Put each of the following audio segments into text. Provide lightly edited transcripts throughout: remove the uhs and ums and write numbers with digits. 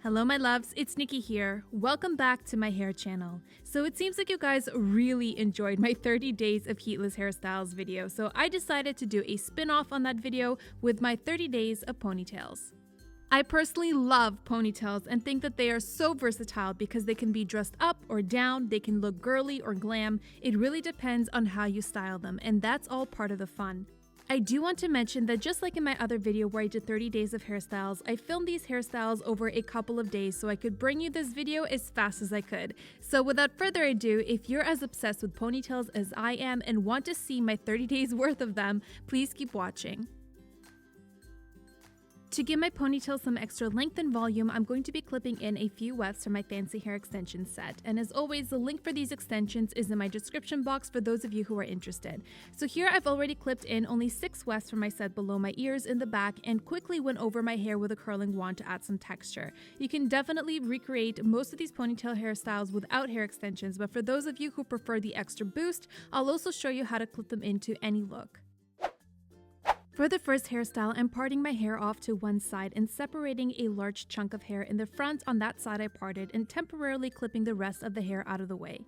Hello my loves, it's Nikki here. Welcome back to my hair channel. So it seems like you guys really enjoyed my 30 days of heatless hairstyles video, so I decided to do a spin-off on that video with my 30 days of ponytails. I personally love ponytails and think that they are so versatile because they can be dressed up or down, they can look girly or glam. It really depends on how you style them, and that's all part of the fun. I do want to mention that just like in my other video where I did 30 days of hairstyles, I filmed these hairstyles over a couple of days so I could bring you this video as fast as I could. So without further ado, if you're as obsessed with ponytails as I am and want to see my 30 days worth of them, please keep watching. To give my ponytail some extra length and volume, I'm going to be clipping in a few wefts from my fancy hair extension set. And as always, the link for these extensions is in my description box for those of you who are interested. So here I've already clipped in only 6 wefts from my set below my ears in the back and quickly went over my hair with a curling wand to add some texture. You can definitely recreate most of these ponytail hairstyles without hair extensions, but for those of you who prefer the extra boost, I'll also show you how to clip them into any look. For the first hairstyle, I'm parting my hair off to one side and separating a large chunk of hair in the front on that side I parted and temporarily clipping the rest of the hair out of the way.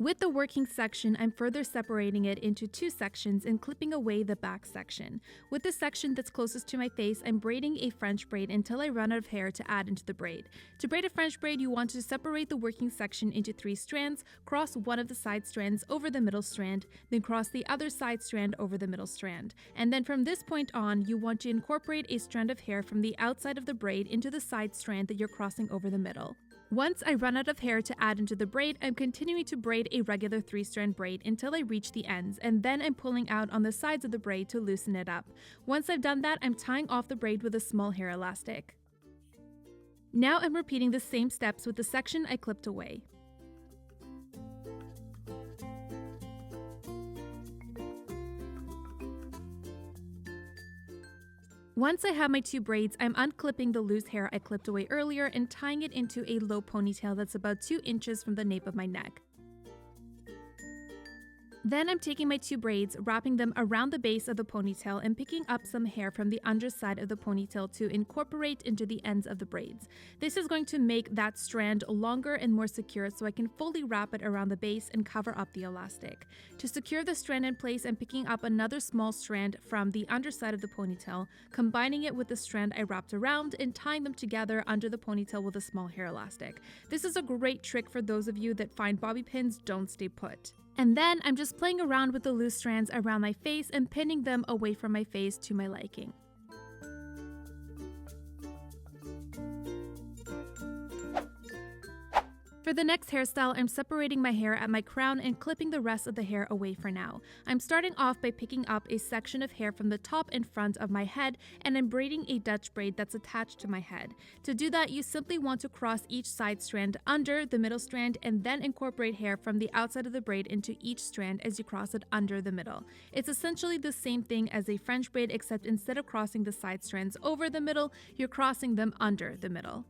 With the working section, I'm further separating it into 2 sections and clipping away the back section. With the section that's closest to my face, I'm braiding a French braid until I run out of hair to add into the braid. To braid a French braid, you want to separate the working section into 3 strands, cross one of the side strands over the middle strand, then cross the other side strand over the middle strand. And then from this point on, you want to incorporate a strand of hair from the outside of the braid into the side strand that you're crossing over the middle. Once I run out of hair to add into the braid, I'm continuing to braid a regular 3-strand braid until I reach the ends, and then I'm pulling out on the sides of the braid to loosen it up. Once I've done that, I'm tying off the braid with a small hair elastic. Now I'm repeating the same steps with the section I clipped away. Once I have my 2 braids, I'm unclipping the loose hair I clipped away earlier and tying it into a low ponytail that's about 2 inches from the nape of my neck. Then I'm taking my 2 braids, wrapping them around the base of the ponytail and picking up some hair from the underside of the ponytail to incorporate into the ends of the braids. This is going to make that strand longer and more secure so I can fully wrap it around the base and cover up the elastic. To secure the strand in place, I'm picking up another small strand from the underside of the ponytail, combining it with the strand I wrapped around and tying them together under the ponytail with a small hair elastic. This is a great trick for those of you that find bobby pins don't stay put. And then I'm just playing around with the loose strands around my face and pinning them away from my face to my liking. For the next hairstyle, I'm separating my hair at my crown and clipping the rest of the hair away for now. I'm starting off by picking up a section of hair from the top and front of my head, and I'm braiding a Dutch braid that's attached to my head. To do that, you simply want to cross each side strand under the middle strand and then incorporate hair from the outside of the braid into each strand as you cross it under the middle. It's essentially the same thing as a French braid, except instead of crossing the side strands over the middle, you're crossing them under the middle.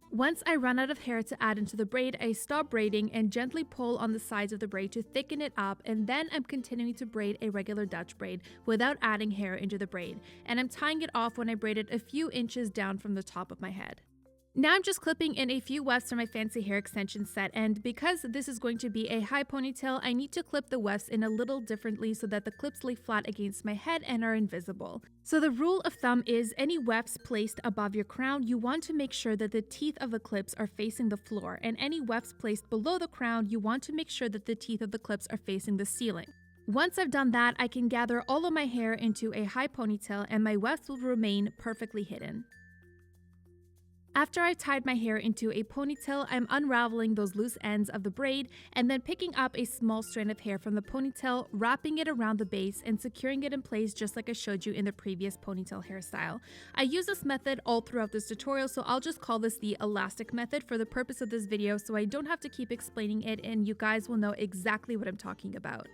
Once I run out of hair to add into the braid, I stop braiding and gently pull on the sides of the braid to thicken it up, and then I'm continuing to braid a regular Dutch braid without adding hair into the braid, and I'm tying it off when I braid it a few inches down from the top of my head. Now I'm just clipping in a few wefts from my fancy hair extension set, and because this is going to be a high ponytail, I need to clip the wefts in a little differently so that the clips lay flat against my head and are invisible. So the rule of thumb is any wefts placed above your crown, you want to make sure that the teeth of the clips are facing the floor, and any wefts placed below the crown, you want to make sure that the teeth of the clips are facing the ceiling. Once I've done that, I can gather all of my hair into a high ponytail and my wefts will remain perfectly hidden. After I've tied my hair into a ponytail, I'm unraveling those loose ends of the braid and then picking up a small strand of hair from the ponytail, wrapping it around the base and securing it in place just like I showed you in the previous ponytail hairstyle. I use this method all throughout this tutorial, so I'll just call this the elastic method for the purpose of this video so I don't have to keep explaining it and you guys will know exactly what I'm talking about.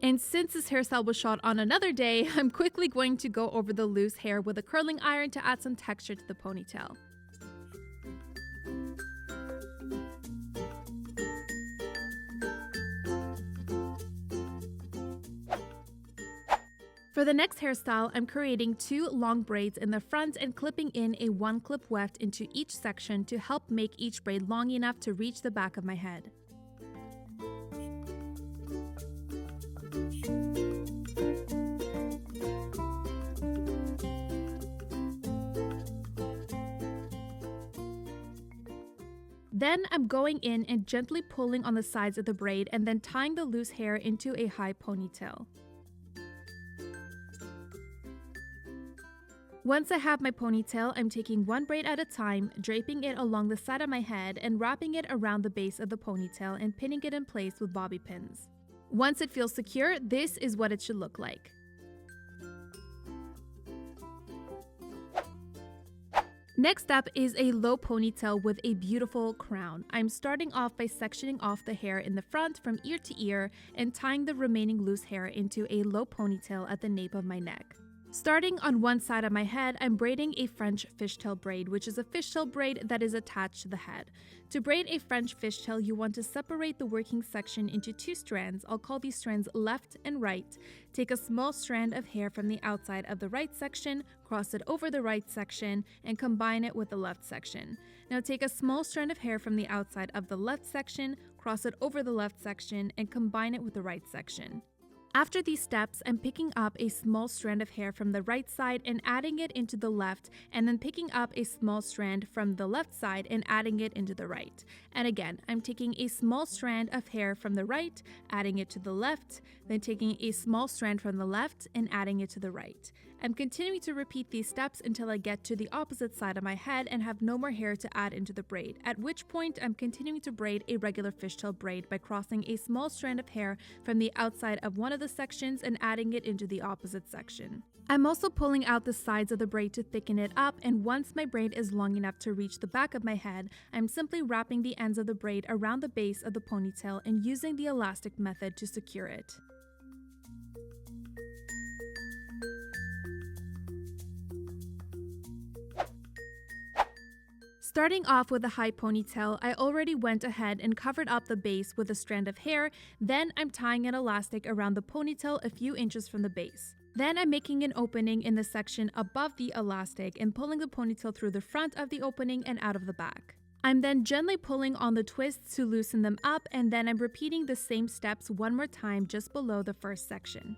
And since this hairstyle was shot on another day, I'm quickly going to go over the loose hair with a curling iron to add some texture to the ponytail. For the next hairstyle, I'm creating 2 long braids in the front and clipping in a 1 clip weft into each section to help make each braid long enough to reach the back of my head. Then I'm going in and gently pulling on the sides of the braid and then tying the loose hair into a high ponytail. Once I have my ponytail, I'm taking 1 braid at a time, draping it along the side of my head and wrapping it around the base of the ponytail and pinning it in place with bobby pins. Once it feels secure, this is what it should look like. Next up is a low ponytail with a beautiful crown. I'm starting off by sectioning off the hair in the front from ear to ear and tying the remaining loose hair into a low ponytail at the nape of my neck. Starting on one side of my head, I'm braiding a French fishtail braid, which is a fishtail braid that is attached to the head. To braid a French fishtail, you want to separate the working section into 2 strands. I'll call these strands left and right. Take a small strand of hair from the outside of the right section, cross it over the right section, and combine it with the left section. Now take a small strand of hair from the outside of the left section, cross it over the left section, and combine it with the right section. After these steps, I'm picking up a small strand of hair from the right side and adding it into the left, and then picking up a small strand from the left side and adding it into the right. And again, I'm taking a small strand of hair from the right, adding it to the left, then taking a small strand from the left and adding it to the right. I'm continuing to repeat these steps until I get to the opposite side of my head and have no more hair to add into the braid, at which point I'm continuing to braid a regular fishtail braid by crossing a small strand of hair from the outside of one of the sections and adding it into the opposite section. I'm also pulling out the sides of the braid to thicken it up, and once my braid is long enough to reach the back of my head, I'm simply wrapping the ends of the braid around the base of the ponytail and using the elastic method to secure it. Starting off with a high ponytail, I already went ahead and covered up the base with a strand of hair, then I'm tying an elastic around the ponytail a few inches from the base. Then I'm making an opening in the section above the elastic and pulling the ponytail through the front of the opening and out of the back. I'm then gently pulling on the twists to loosen them up, and then I'm repeating the same steps one more time just below the first section.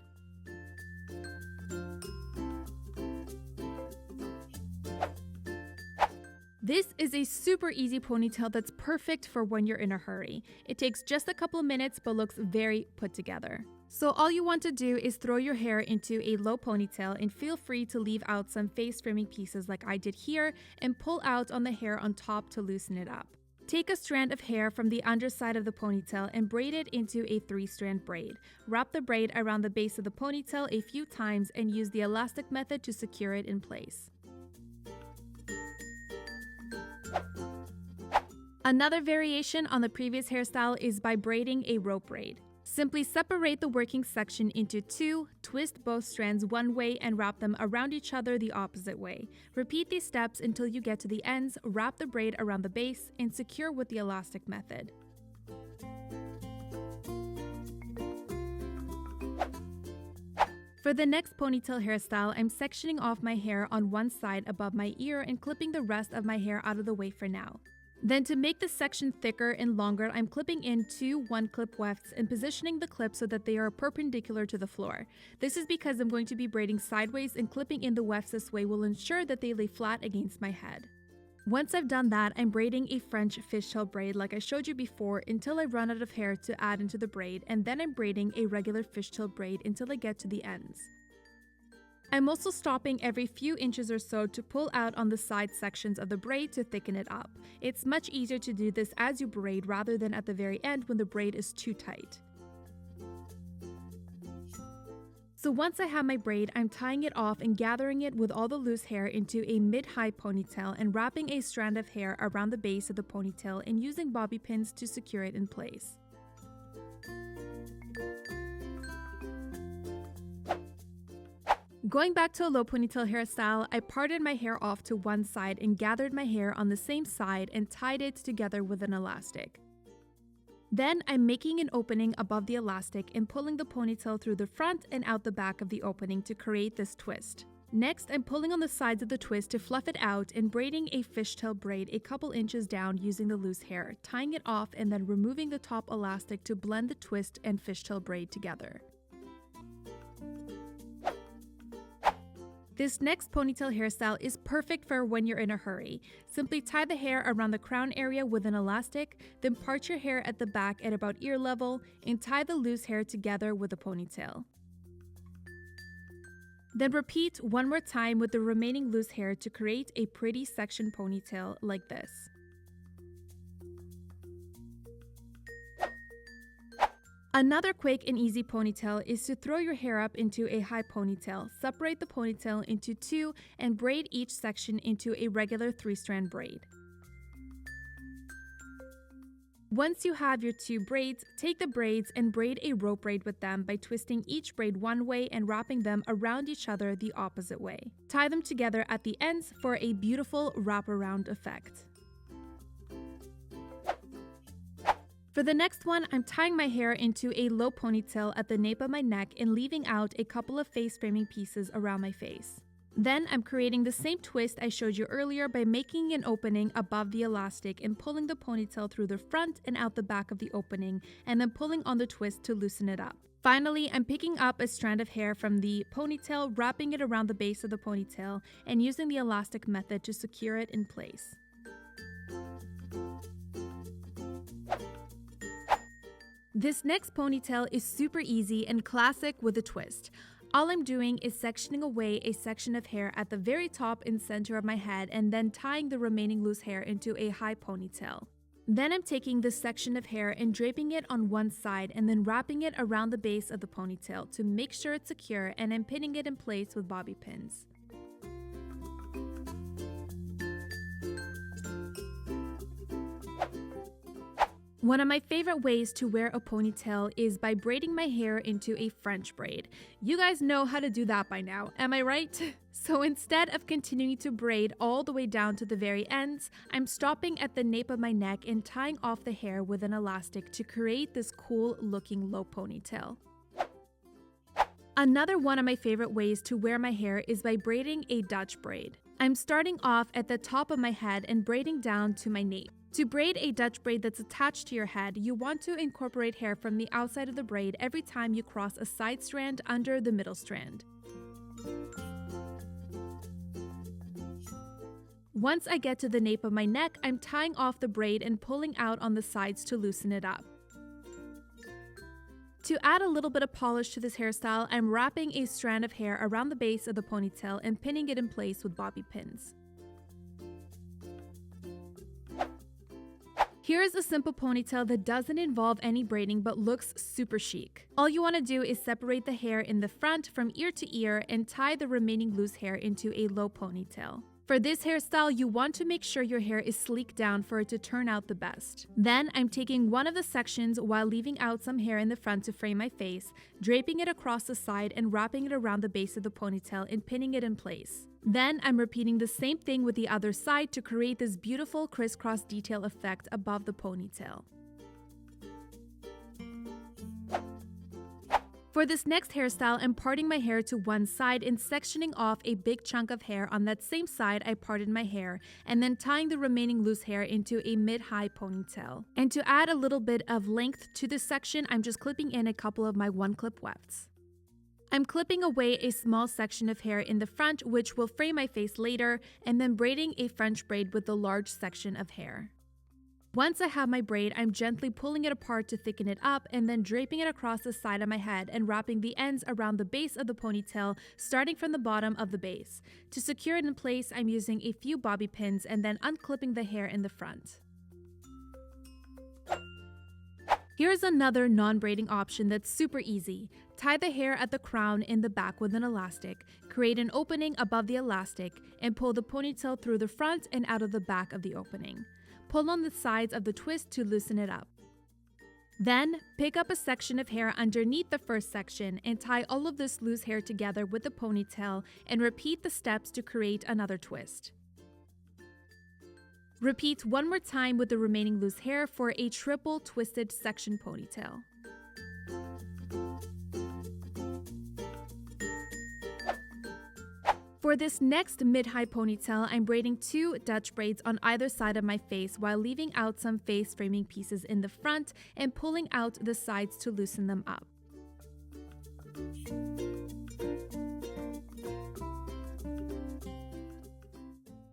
This is a super easy ponytail that's perfect for when you're in a hurry. It takes just a couple of minutes but looks very put together. So all you want to do is throw your hair into a low ponytail and feel free to leave out some face framing pieces like I did here and pull out on the hair on top to loosen it up. Take a strand of hair from the underside of the ponytail and braid it into a 3-strand braid. Wrap the braid around the base of the ponytail a few times and use the elastic method to secure it in place. Another variation on the previous hairstyle is by braiding a rope braid. Simply separate the working section into 2, twist both strands one way and wrap them around each other the opposite way. Repeat these steps until you get to the ends, wrap the braid around the base, and secure with the elastic method. For the next ponytail hairstyle, I'm sectioning off my hair on one side above my ear and clipping the rest of my hair out of the way for now. Then to make the section thicker and longer, I'm clipping in 2 1-clip wefts and positioning the clips so that they are perpendicular to the floor. This is because I'm going to be braiding sideways, and clipping in the wefts this way will ensure that they lay flat against my head. Once I've done that, I'm braiding a French fishtail braid like I showed you before until I run out of hair to add into the braid, and then I'm braiding a regular fishtail braid until I get to the ends. I'm also stopping every few inches or so to pull out on the side sections of the braid to thicken it up. It's much easier to do this as you braid rather than at the very end when the braid is too tight. So once I have my braid, I'm tying it off and gathering it with all the loose hair into a mid-high ponytail and wrapping a strand of hair around the base of the ponytail and using bobby pins to secure it in place. Going back to a low ponytail hairstyle, I parted my hair off to one side and gathered my hair on the same side and tied it together with an elastic. Then I'm making an opening above the elastic and pulling the ponytail through the front and out the back of the opening to create this twist. Next, I'm pulling on the sides of the twist to fluff it out and braiding a fishtail braid a couple inches down using the loose hair, tying it off and then removing the top elastic to blend the twist and fishtail braid together. This next ponytail hairstyle is perfect for when you're in a hurry. Simply tie the hair around the crown area with an elastic, then part your hair at the back at about ear level and tie the loose hair together with a ponytail. Then repeat one more time with the remaining loose hair to create a pretty section ponytail like this. Another quick and easy ponytail is to throw your hair up into a high ponytail, separate the ponytail into two, and braid each section into a regular 3-strand braid. Once you have your two braids, take the braids and braid a rope braid with them by twisting each braid one way and wrapping them around each other the opposite way. Tie them together at the ends for a beautiful wraparound effect. For the next one, I'm tying my hair into a low ponytail at the nape of my neck and leaving out a couple of face framing pieces around my face. Then I'm creating the same twist I showed you earlier by making an opening above the elastic and pulling the ponytail through the front and out the back of the opening, and then pulling on the twist to loosen it up. Finally, I'm picking up a strand of hair from the ponytail, wrapping it around the base of the ponytail, and using the elastic method to secure it in place. This next ponytail is super easy and classic with a twist. All I'm doing is sectioning away a section of hair at the very top and center of my head and then tying the remaining loose hair into a high ponytail. Then I'm taking this section of hair and draping it on one side and then wrapping it around the base of the ponytail to make sure it's secure, and I'm pinning it in place with bobby pins. One of my favorite ways to wear a ponytail is by braiding my hair into a French braid. You guys know how to do that by now, am I right? So instead of continuing to braid all the way down to the very ends, I'm stopping at the nape of my neck and tying off the hair with an elastic to create this cool looking low ponytail. Another one of my favorite ways to wear my hair is by braiding a Dutch braid. I'm starting off at the top of my head and braiding down to my nape. To braid a Dutch braid that's attached to your head, you want to incorporate hair from the outside of the braid every time you cross a side strand under the middle strand. Once I get to the nape of my neck, I'm tying off the braid and pulling out on the sides to loosen it up. To add a little bit of polish to this hairstyle, I'm wrapping a strand of hair around the base of the ponytail and pinning it in place with bobby pins. Here's a simple ponytail that doesn't involve any braiding but looks super chic. All you want to do is separate the hair in the front from ear to ear and tie the remaining loose hair into a low ponytail. For this hairstyle, you want to make sure your hair is sleeked down for it to turn out the best. Then I'm taking one of the sections while leaving out some hair in the front to frame my face, draping it across the side and wrapping it around the base of the ponytail and pinning it in place. Then I'm repeating the same thing with the other side to create this beautiful crisscross detail effect above the ponytail. For this next hairstyle, I'm parting my hair to one side and sectioning off a big chunk of hair on that same side I parted my hair, and then tying the remaining loose hair into a mid-high ponytail. And to add a little bit of length to this section, I'm just clipping in a couple of my one-clip wefts. I'm clipping away a small section of hair in the front, which will frame my face later, and then braiding a French braid with the large section of hair. Once I have my braid, I'm gently pulling it apart to thicken it up and then draping it across the side of my head and wrapping the ends around the base of the ponytail, starting from the bottom of the base. To secure it in place, I'm using a few bobby pins and then unclipping the hair in the front. Here's another non-braiding option that's super easy. Tie the hair at the crown in the back with an elastic, create an opening above the elastic, and pull the ponytail through the front and out of the back of the opening. Pull on the sides of the twist to loosen it up. Then, pick up a section of hair underneath the first section and tie all of this loose hair together with the ponytail and repeat the steps to create another twist. Repeat one more time with the remaining loose hair for a triple twisted section ponytail. For this next mid-high ponytail, I'm braiding 2 Dutch braids on either side of my face while leaving out some face framing pieces in the front and pulling out the sides to loosen them up.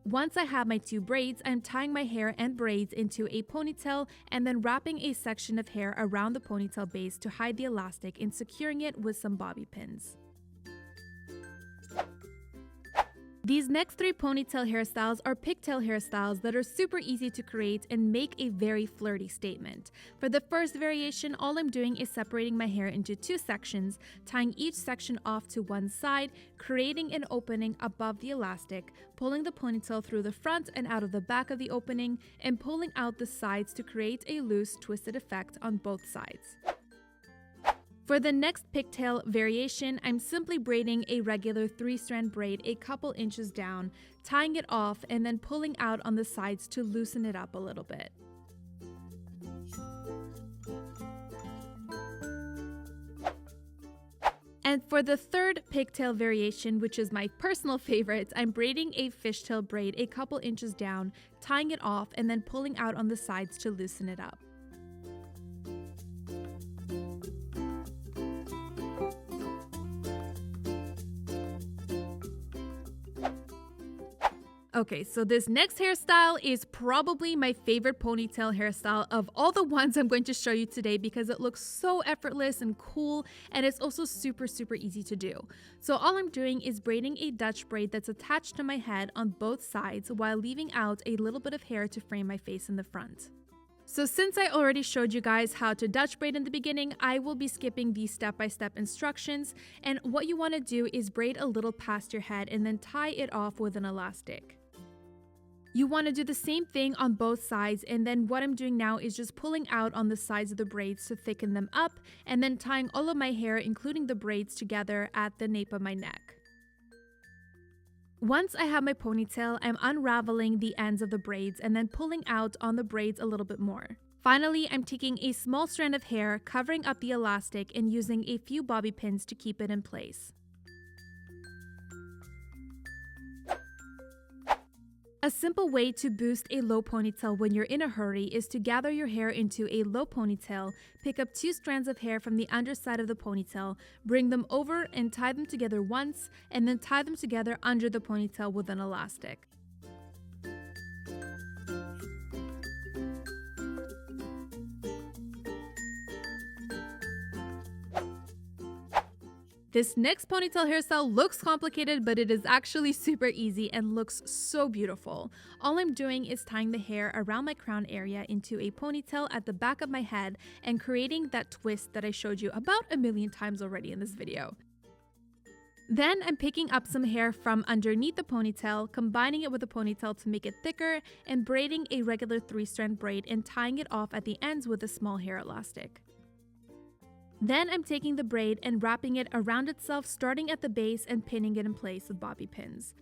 Once I have my 2 braids, I'm tying my hair and braids into a ponytail and then wrapping a section of hair around the ponytail base to hide the elastic and securing it with some bobby pins. These next 3 ponytail hairstyles are pigtail hairstyles that are super easy to create and make a very flirty statement. For the first variation, all I'm doing is separating my hair into 2 sections, tying each section off to one side, creating an opening above the elastic, pulling the ponytail through the front and out of the back of the opening, and pulling out the sides to create a loose, twisted effect on both sides. For the next pigtail variation, I'm simply braiding a regular 3-strand braid a couple inches down, tying it off, and then pulling out on the sides to loosen it up a little bit. And for the third pigtail variation, which is my personal favorite, I'm braiding a fishtail braid a couple inches down, tying it off, and then pulling out on the sides to loosen it up. Okay, so this next hairstyle is probably my favorite ponytail hairstyle of all the ones I'm going to show you today because it looks so effortless and cool, and it's also super easy to do. So all I'm doing is braiding a Dutch braid that's attached to my head on both sides while leaving out a little bit of hair to frame my face in the front. So since I already showed you guys how to Dutch braid in the beginning, I will be skipping these step-by-step instructions, and what you want to do is braid a little past your head and then tie it off with an elastic. You want to do the same thing on both sides, and then what I'm doing now is just pulling out on the sides of the braids to thicken them up, and then tying all of my hair, including the braids, together at the nape of my neck. Once I have my ponytail, I'm unraveling the ends of the braids and then pulling out on the braids a little bit more. Finally, I'm taking a small strand of hair, covering up the elastic, and using a few bobby pins to keep it in place. A simple way to boost a low ponytail when you're in a hurry is to gather your hair into a low ponytail, pick up 2 strands of hair from the underside of the ponytail, bring them over and tie them together once, and then tie them together under the ponytail with an elastic. This next ponytail hairstyle looks complicated, but it is actually super easy and looks so beautiful. All I'm doing is tying the hair around my crown area into a ponytail at the back of my head and creating that twist that I showed you about a million times already in this video. Then I'm picking up some hair from underneath the ponytail, combining it with the ponytail to make it thicker, and braiding a regular 3-strand braid and tying it off at the ends with a small hair elastic. Then I'm taking the braid and wrapping it around itself, starting at the base and pinning it in place with bobby pins.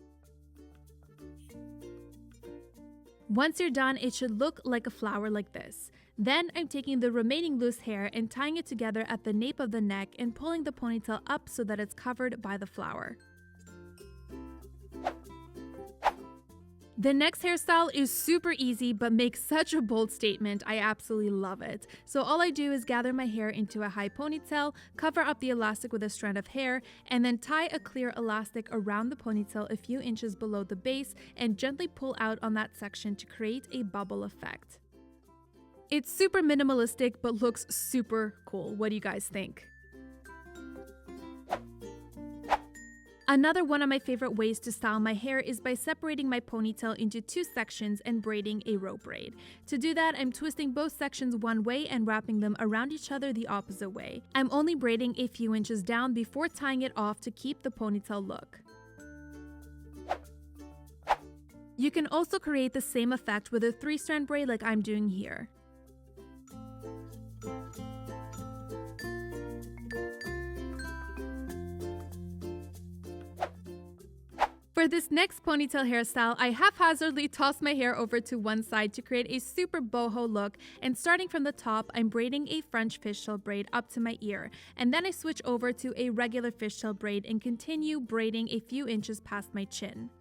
Once you're done, it should look like a flower like this. Then I'm taking the remaining loose hair and tying it together at the nape of the neck and pulling the ponytail up so that it's covered by the flower. The next hairstyle is super easy but makes such a bold statement. I absolutely love it. So all I do is gather my hair into a high ponytail, cover up the elastic with a strand of hair, and then tie a clear elastic around the ponytail a few inches below the base and gently pull out on that section to create a bubble effect. It's super minimalistic but looks super cool. What do you guys think? Another one of my favorite ways to style my hair is by separating my ponytail into 2 sections and braiding a rope braid. To do that, I'm twisting both sections one way and wrapping them around each other the opposite way. I'm only braiding a few inches down before tying it off to keep the ponytail look. You can also create the same effect with a 3-strand braid like I'm doing here. For this next ponytail hairstyle, I haphazardly tossed my hair over to one side to create a super boho look, and starting from the top, I'm braiding a French fishtail braid up to my ear, and then I switch over to a regular fishtail braid and continue braiding a few inches past my chin.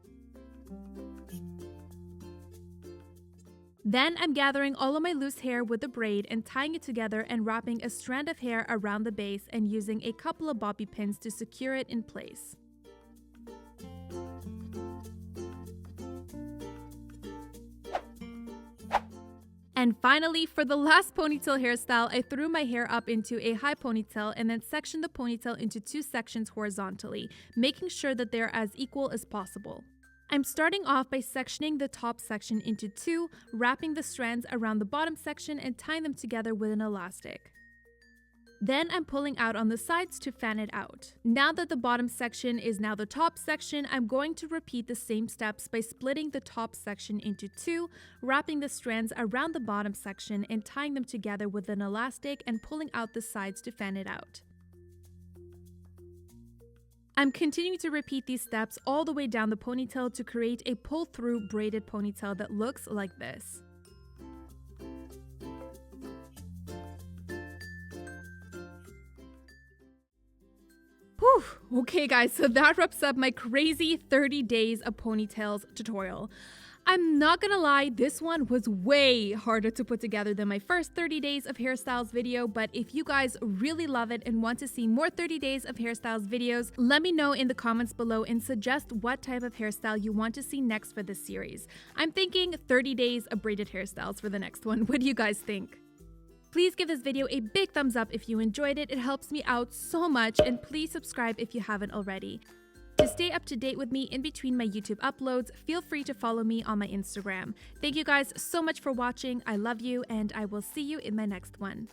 Then I'm gathering all of my loose hair with the braid and tying it together and wrapping a strand of hair around the base and using a couple of bobby pins to secure it in place. And finally, for the last ponytail hairstyle, I threw my hair up into a high ponytail and then sectioned the ponytail into two sections horizontally, making sure that they're as equal as possible. I'm starting off by sectioning the top section into two, wrapping the strands around the bottom section and tying them together with an elastic. Then I'm pulling out on the sides to fan it out. Now that the bottom section is now the top section, I'm going to repeat the same steps by splitting the top section into two, wrapping the strands around the bottom section and tying them together with an elastic and pulling out the sides to fan it out. I'm continuing to repeat these steps all the way down the ponytail to create a pull-through braided ponytail that looks like this. Whew. Okay guys, so that wraps up my crazy 30 days of ponytails tutorial. I'm not gonna lie, this one was way harder to put together than my first 30 days of hairstyles video, but if you guys really love it and want to see more 30 days of hairstyles videos, let me know in the comments below and suggest what type of hairstyle you want to see next for this series. I'm thinking 30 days of braided hairstyles for the next one. What do you guys think? Please give this video a big thumbs up if you enjoyed it. It helps me out so much, and please subscribe if you haven't already. To stay up to date with me in between my YouTube uploads, feel free to follow me on my Instagram. Thank you guys so much for watching. I love you, and I will see you in my next one.